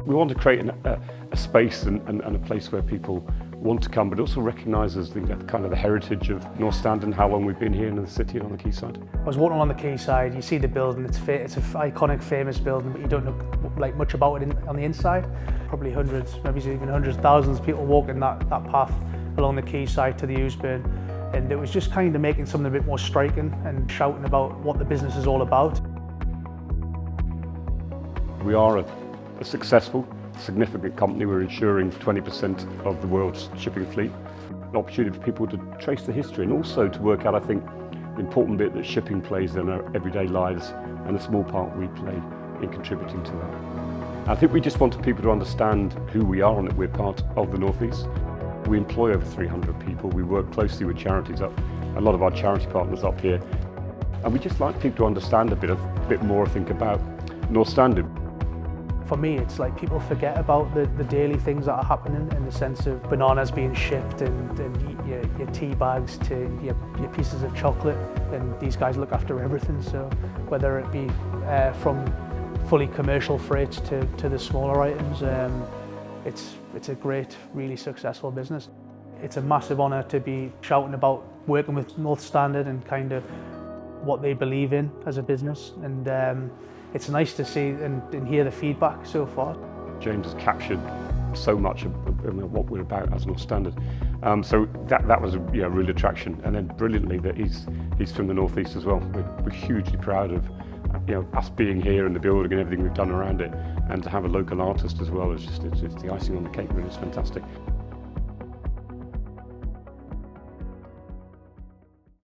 We want to create a space and a place where people want to come, but also recognises the kind of the heritage of NorthStandard and how long we've been here in the city and on the Quayside. I was walking along the Quayside, you see the building, it's an iconic, famous building, but you don't know like much about it on the inside. Probably hundreds, maybe even hundreds of thousands of people walking that path along the Quayside to the Usburn, and it was just kind of making something a bit more striking and shouting about what the business is all about. We are a successful, significant company. We're insuring 20% of the world's shipping fleet. An opportunity for people to trace the history and also to work out, I think, the important bit that shipping plays in our everyday lives and the small part we play in contributing to that. I think we just wanted people to understand who we are and that we're part of the North East. We employ over 300 people. We work closely with charities a lot of our charity partners up here. And we just like people to understand a bit more, I think, about NorthStandard. For me, it's like people forget about the daily things that are happening, in the sense of bananas being shipped and your tea bags to your pieces of chocolate, and these guys look after everything. So whether it be from fully commercial freight to the smaller items, it's a great, really successful business. It's a massive honour to be shouting about working with NorthStandard and kind of what they believe in as a business, and it's nice to see and hear the feedback so far. James has captured so much of what we're about as NorthStandard. So that was a real attraction, and then brilliantly that he's from the North East as well. We're hugely proud of us being here and the building and everything we've done around it, and to have a local artist as well is it's the icing on the cake. Really, it's fantastic.